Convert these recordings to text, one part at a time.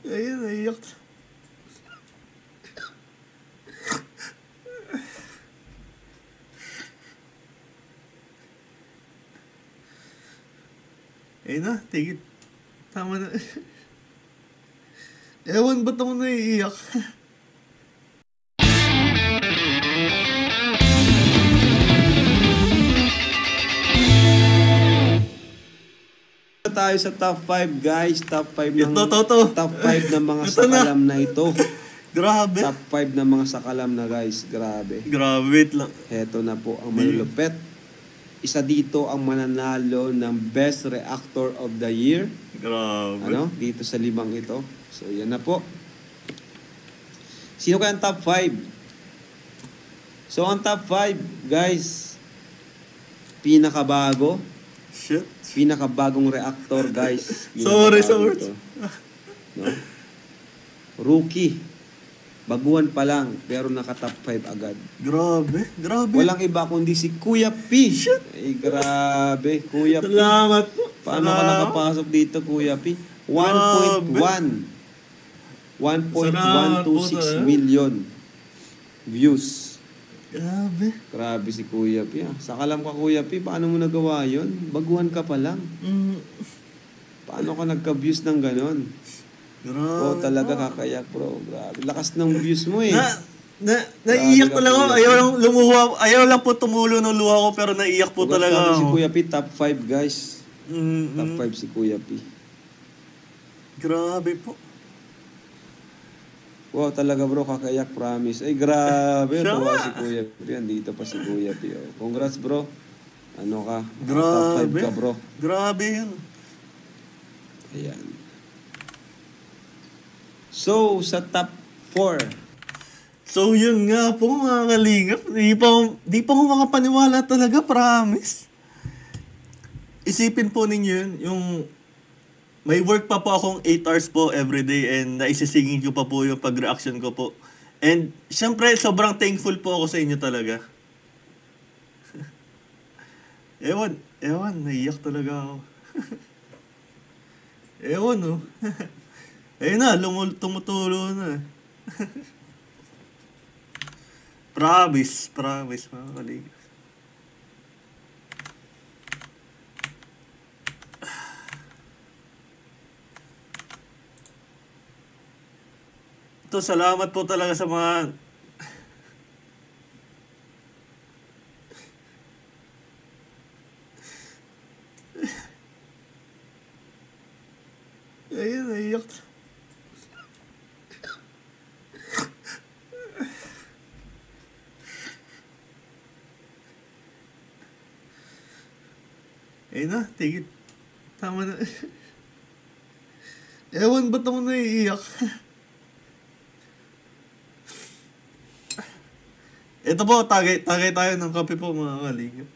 Ayun, naiyak. Ayun na, tigil. Tama na. Ewan, ba't ako naiiyak? Tayo sa top 5 guys, top 5 ng top 5 ng mga Ito na. sakalam na ito. Grabe. Top 5 ng mga sakalam na guys, grabe. Grabe, wait lang. Heto na po ang malulupet. Isa dito ang mananalo ng Best Reactor of the Year. Grabe. Ano? Dito sa 5 ito. So yan na po. Sino kaya ang top 5? So ang top 5 guys, pinakabago. Shit. Pinakabagong reactor guys. Sorry. Ito. No? Rookie. Baguhan pa lang pero naka-top 5 agad. Grabe. Walang iba kundi si Kuya P. Shit. Ay grabe, Kuya P. Salamat po. Paano ka nakapasok dito, Kuya P? 1.1 1.126 million views. Grabe si Kuya P. Sakalam ka, Kuya P. Paano mo nagawa yun? Baguhan ka pa lang. Paano ka nagka-views ng ganon? Grabe. Talaga kakayak, bro. Grabe. Lakas ng views mo eh. Naiiyak talaga ako. Ayaw lang po tumulo ng luha ko pero naiiyak po talaga ako. Si Kuya P, top 5 guys. Top 5 si Kuya P. Grabe po. Wow, talaga bro, kakayak, promise. Ay, grabe. Tawa si Kuya P. Andito pa si Kuya P. Congrats, bro. Ano ka? Grabe. Top 5 ka, bro. Grabe yun. Ayan. So, sa top 4. So, yun nga po mga kalingap. Di pa ko makapaniwala talaga, promise. Isipin po ninyo yun, yung may work pa po akong 8 hours po everyday and naisisingin ko pa po yung pag-reaction ko po. And syempre, sobrang thankful po ako sa inyo talaga. Ewan, naiyak talaga ako. Ewan, oh. Ayun na, tumutulo na. Promise, mga kalingap. Ito, salamat po talaga sa mga... Ayun, naiyak. Ayun na, tigil. Tama na. Ewan, ba't ako naiiyak? Ito po, tagay tayo ng kape po mga kalingap.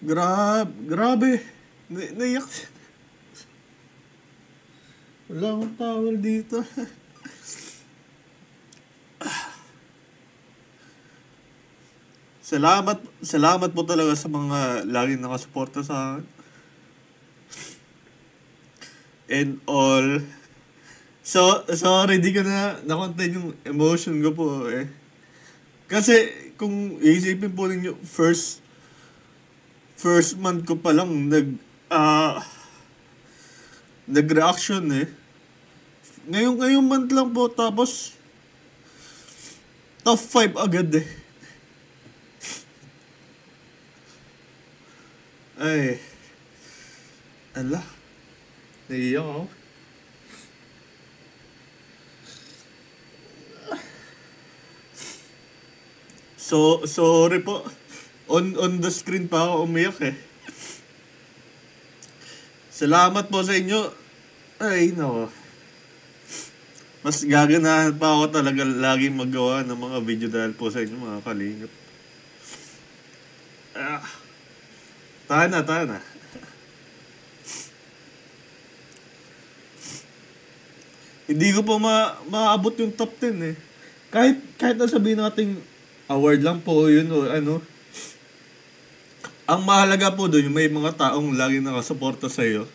Grabe. Naiyak. Wala akong towel dito. Salamat po talaga sa mga laging nakasuporta sa akin. And all. So, sorry, di ko na-contain yung emotion ko po eh. Kasi, kung iisipin po ninyo, first month ko pa lang nag-reaction eh. Ngayong month lang po, tapos top 5 agad eh. Ay. Ala. Naiiyak ako. So, sorry po. On the screen pa ako umiyak eh. Salamat po sa inyo. Ay, nako. Mas gaganahan pa ako talaga laging magawa ng mga video dahil po sa inyo mga kalingap. Tahan na. Hindi ko pa maabot yung top 10 eh. Kahit na sabihin natin award lang po yun o ano. Ang mahalaga po doon, may mga taong lagi nakasuporta sa iyo.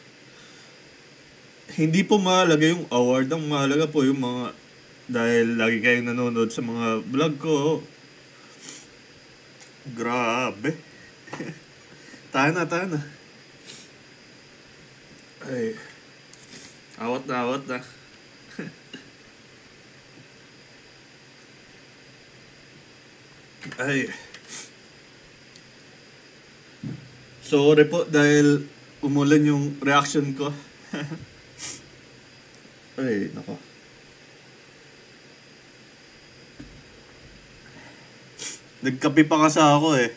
Hindi po mahalaga yung award, ang mahalaga po yung mga, dahil lagi kayong nanonood sa mga vlog ko. Grabe. Tayo na. Ay. Awat na. Ay. Sorry po dahil umulan yung reaction ko. Ay, nako. Nagkape pa kasi ako eh.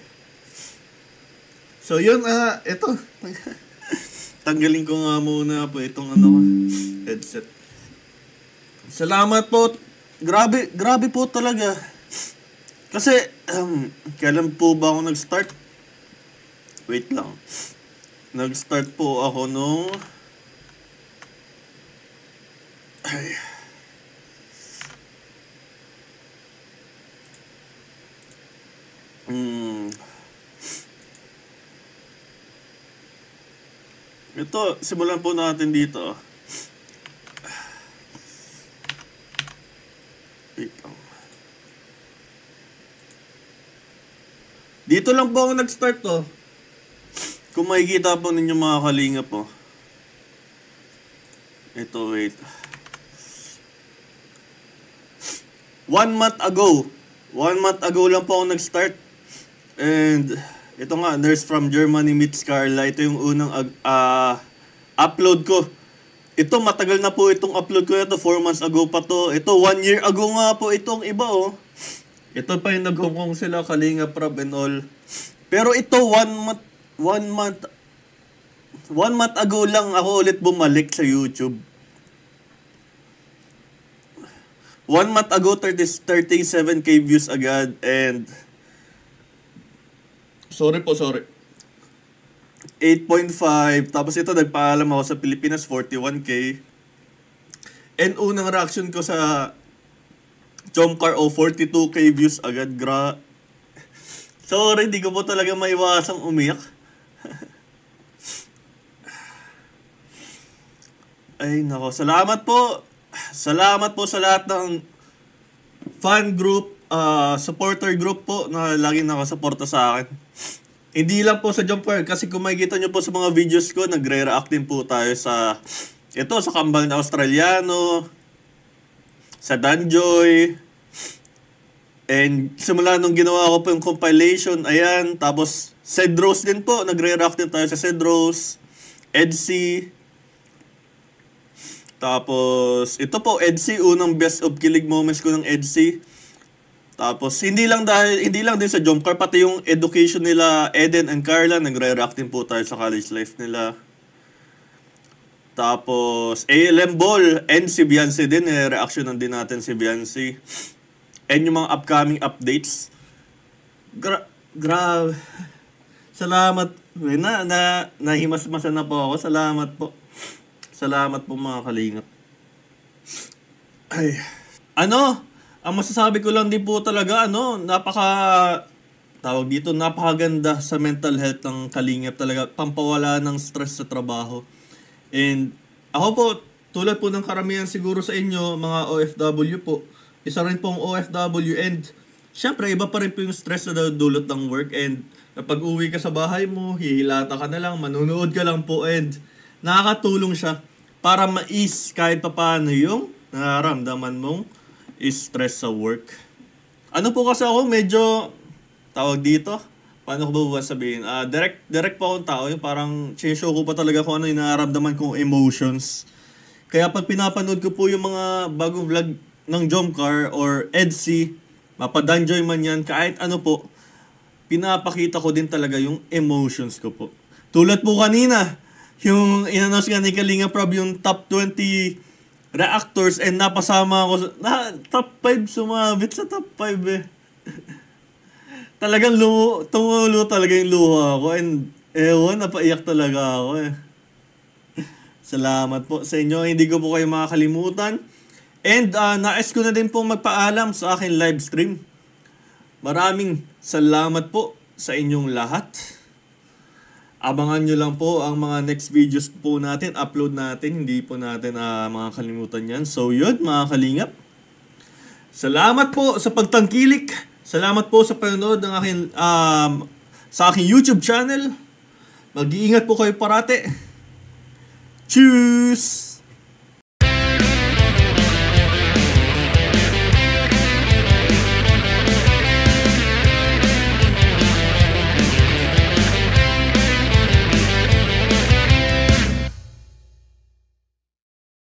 So yun, ito. Tanggalin ko nga muna po itong headset. Salamat po. Grabe po talaga. Kasi, kailan po ba ako nag-start? Wait lang. Nag-start po ako nung... Ay. Ito, simulan po natin dito. Wait lang. Dito lang po ako nag-start to. Kung makikita po ninyo mga kalinga po. Ito, wait. 1 month ago. 1 month ago lang po ako nag-start. And ito nga, Nurse from Germany meets Carla. Ito yung unang upload ko. Ito, matagal na po itong upload ko. Ito, 4 months ago pa to. Ito, 1 year ago nga po itong iba, oh. Ito pa yung naghungkong sila, Kalinga Prab and all. Pero ito, 1 month ago lang ako ulit bumalik sa YouTube. 1 month ago, 37k views agad. And sorry. 8.5. Tapos ito, nagpaalam ako sa Pilipinas, 41k. And unang reaction ko sa Jomcar, 42k views agad. Sorry, di ko po talaga maiwasang umiyak. Ay, nako. Salamat po sa lahat ng fan group, supporter group po na laging nakasuporta sa akin. Hindi lang po sa Jumper, kasi kung makikita nyo po sa mga videos ko, nagre-react din po tayo sa Kambal na Australiano, sa Danjoy, and simula nung ginawa ko po yung compilation, ayan, tapos Cedros din po, nagre-react din tayo sa Cedros, Edsy. Tapos, ito po, Edsy, unang best of kilig moments ko ng Edsy. Tapos, hindi lang din sa Jomcar, pati yung education nila, Eden and Carla, nagre-react din po tayo sa college life nila. Tapos, ALM Ball, and si Beyonce din, reaction din natin si Beyonce. And yung mga upcoming updates. Grabe. Salamat. Nahimas-masan na po ako. Salamat po mga kalingap. Ay. Ang masasabi ko lang din po talaga, napakaganda sa mental health ng kalingap talaga. Pampawala ng stress sa trabaho. And ako po, tulad po ng karamihan siguro sa inyo, mga OFW po, isa rin pong OFW, and syempre, iba pa rin po yung stress na dulot ng work. And kapag uwi ka sa bahay mo, hihilata ka na lang, manunood ka lang po, and nakakatulong siya para ma-ease kahit paano yung nararamdaman mong stress sa work. Ano po kasi ako, medyo, tawag dito, paano ko ba sabihin? Direct po akong tao, yung parang sineshow ko pa talaga kung ano yung nararamdaman kong emotions. Kaya pag pinapanood ko po yung mga bagong vlog ng Jomcar or Edsy, mapadanjoy man yan, kahit ano po, pinapakita ko din talaga yung emotions ko po. Tulad po kanina, yung in-announce nga ni Kalinga Prab yung top 20 reactors, and napasama ako top 5, sumabit sa top 5 eh. Talagang tumulo talaga yung luha ko, and napaiyak talaga ako eh. Salamat po sa inyo, hindi ko po kayo makakalimutan. And nais ko na din po magpaalam sa akin live stream. Maraming salamat po sa inyong lahat. Abangan nyo lang po ang mga next videos po natin, upload natin. Hindi po natin mga kalimutan yan. So yun, mga kalingap. Salamat po sa pagtangkilik. Salamat po sa panonood ng aking, sa aking YouTube channel. Mag-iingat po kayo parate. Tschüss!